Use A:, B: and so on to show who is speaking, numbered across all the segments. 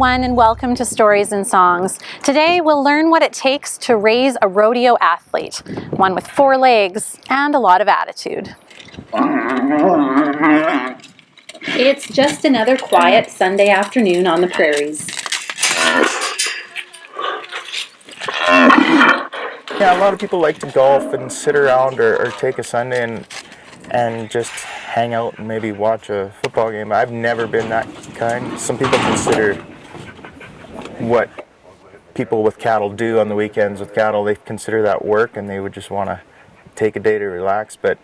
A: everyone, and welcome to Stories and Songs. Today we'll learn what it takes to raise a rodeo athlete, one with 4 legs and a lot of attitude. It's just another quiet Sunday afternoon on the prairies.
B: Yeah, a lot of people like to golf and sit around or take a Sunday and just hang out and maybe watch a football game. I've never been that kind. Some people consider what people with cattle do on the weekends with cattle, they consider that work and they would just want to take a day to relax. But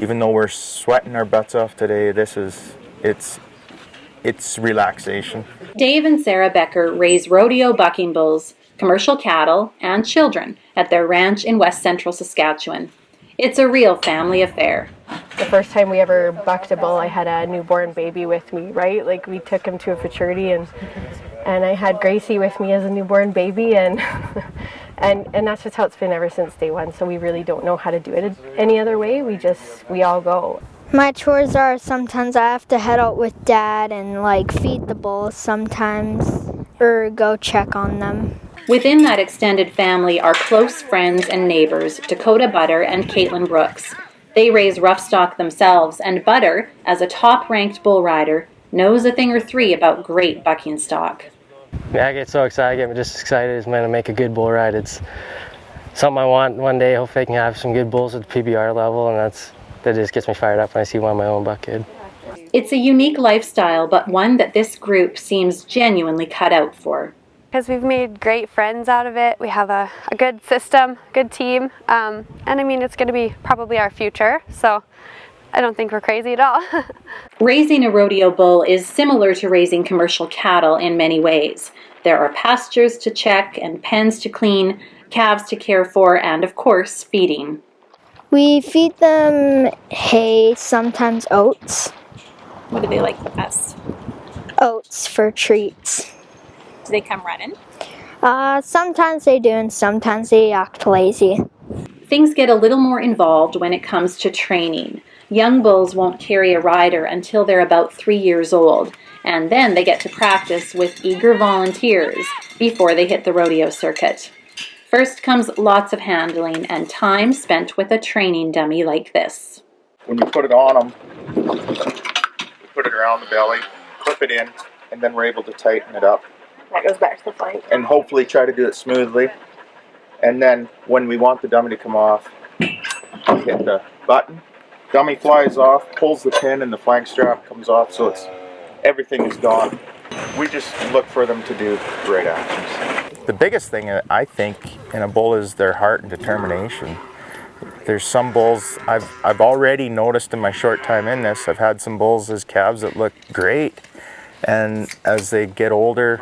B: even though we're sweating our butts off today, it's relaxation.
A: Dave and Sarah Becker raise rodeo bucking bulls, commercial cattle, and children at their ranch in west central Saskatchewan. It's a real family affair.
C: The first time we ever bucked a bull, I had a newborn baby with me, right? Like, we took him to a futurity, and I had Gracie with me as a newborn baby, and that's just how it's been ever since day one. So we really don't know how to do it any other way. We all go.
D: My chores are sometimes I have to head out with Dad and feed the bulls sometimes, or go check on them.
A: Within that extended family are close friends and neighbors, Dakota Butter and Caitlin Brooks. They raise rough stock themselves, and Butter, as a top-ranked bull rider, knows a thing or three about great bucking stock.
E: Yeah, I get so excited. I get just excited as to make a good bull ride. It's something I want one day. Hopefully I can have some good bulls at the PBR level, and that just gets me fired up when I see one of my own buck kid.
A: It's a unique lifestyle, but one that this group seems genuinely cut out for.
F: Because we've made great friends out of it. We have a good system, good team, and I mean, it's going to be probably our future, so I don't think we're crazy at all.
A: Raising a rodeo bull is similar to raising commercial cattle in many ways. There are pastures to check and pens to clean, calves to care for, and of course, feeding.
D: We feed them hay, sometimes oats.
A: What do they like the best?
D: Oats for treats.
A: Do they come running?
D: Sometimes they do, and sometimes they act lazy.
A: Things get a little more involved when it comes to training. Young bulls won't carry a rider until they're about 3 years old, and then they get to practice with eager volunteers before they hit the rodeo circuit. First comes lots of handling and time spent with a training dummy like this.
B: When you put it on them, you put it around the belly, clip it in, and then we're able to tighten it up.
C: That goes back to the flank.
B: And hopefully try to do it smoothly. And then when we want the dummy to come off, we hit the button. Dummy flies off, pulls the pin, and the flank strap comes off, so everything is gone. We just look for them to do the right actions. The biggest thing I think in a bull is their heart and determination. There's some bulls I've already noticed in my short time in this. I've had some bulls as calves that look great, and as they get older,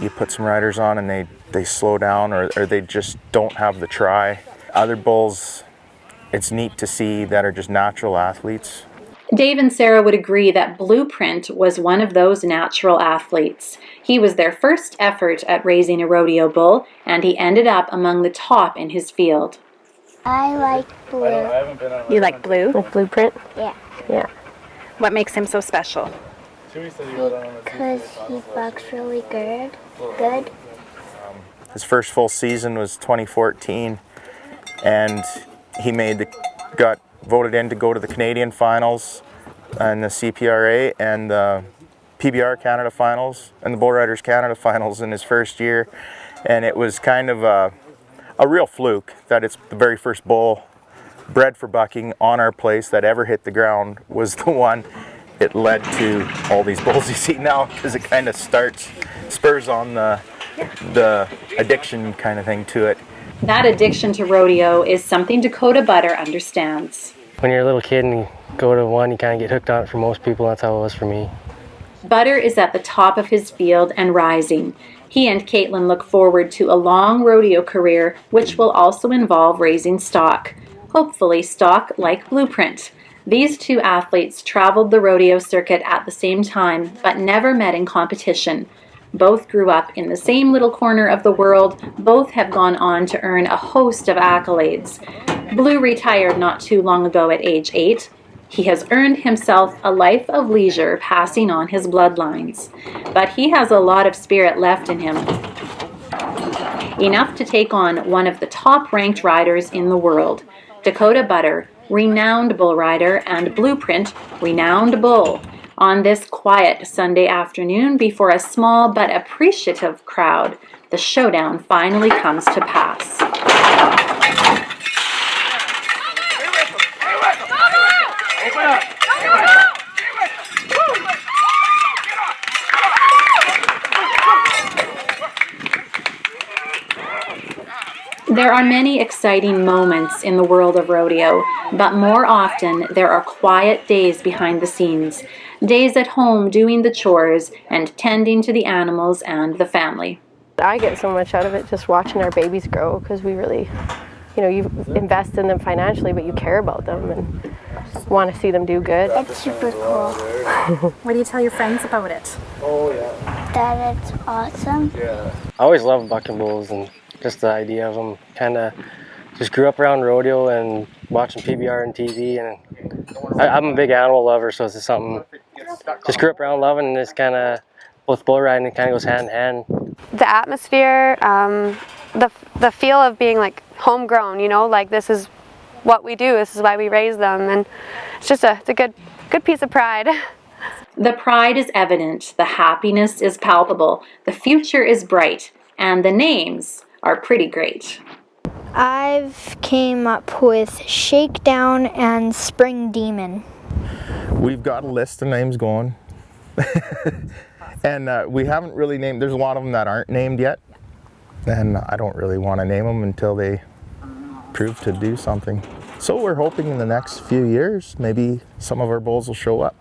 B: you put some riders on and they slow down or they just don't have the try. Other bulls, it's neat to see that are just natural athletes.
A: Dave and Sarah would agree that Blueprint was one of those natural athletes. He was their first effort at raising a rodeo bull, and he ended up among the top in his field.
D: I like blue.
A: You like Blue?
C: Like Blueprint?
D: Yeah.
C: Yeah.
A: What makes him so special?
D: Because he bucks really good.
B: His first full season was 2014, and he got voted in to go to the Canadian finals and the CPRA and the PBR Canada finals and the Bull Riders Canada finals in his first year. And it was kind of a real fluke that it's the very first bull bred for bucking on our place that ever hit the ground was the one. It led to all these bulls you see now, because it kind of spurs on the addiction kind of thing to it.
A: That addiction to rodeo is something Dakota Butter understands.
E: When you're a little kid and you go to one, you kind of get hooked on it. For most people, that's how it was for me.
A: Butter is at the top of his field and rising. He and Caitlin look forward to a long rodeo career, which will also involve raising stock. Hopefully stock like Blueprint. These two athletes traveled the rodeo circuit at the same time, but never met in competition. Both grew up in the same little corner of the world. Both have gone on to earn a host of accolades. Blue retired not too long ago at age 8. He has earned himself a life of leisure passing on his bloodlines, but he has a lot of spirit left in him. Enough to take on one of the top-ranked riders in the world, Dakota Butter, renowned bull rider, and Blueprint, renowned bull, on this quiet Sunday afternoon before a small but appreciative crowd. The showdown finally comes to pass. There are many exciting moments in the world of rodeo, but more often there are quiet days behind the scenes, days at home doing the chores and tending to the animals and the family.
C: I get so much out of it just watching our babies grow, because we really, you invest in them financially, but you care about them and want to see them do good.
D: It's super cool.
G: What do you tell your friends about it?
D: That it's awesome.
E: I always loved bucking bulls and just the idea of them. Kind of just grew up around rodeo and watching PBR and TV, and I'm a big animal lover, so it's just something just grew up around loving, and it's kind of both bull riding kind of goes hand in hand.
F: The atmosphere, the feel of being like homegrown, like this is what we do, this is why we raise them, and it's just it's a good piece of pride.
A: The pride is evident, the happiness is palpable, the future is bright, and the names are pretty great.
D: I've came up with Shakedown and Spring Demon.
B: We've got a list of names going. And we haven't really named, there's a lot of them that aren't named yet. And I don't really want to name them until they prove to do something. So we're hoping in the next few years, maybe some of our bulls will show up.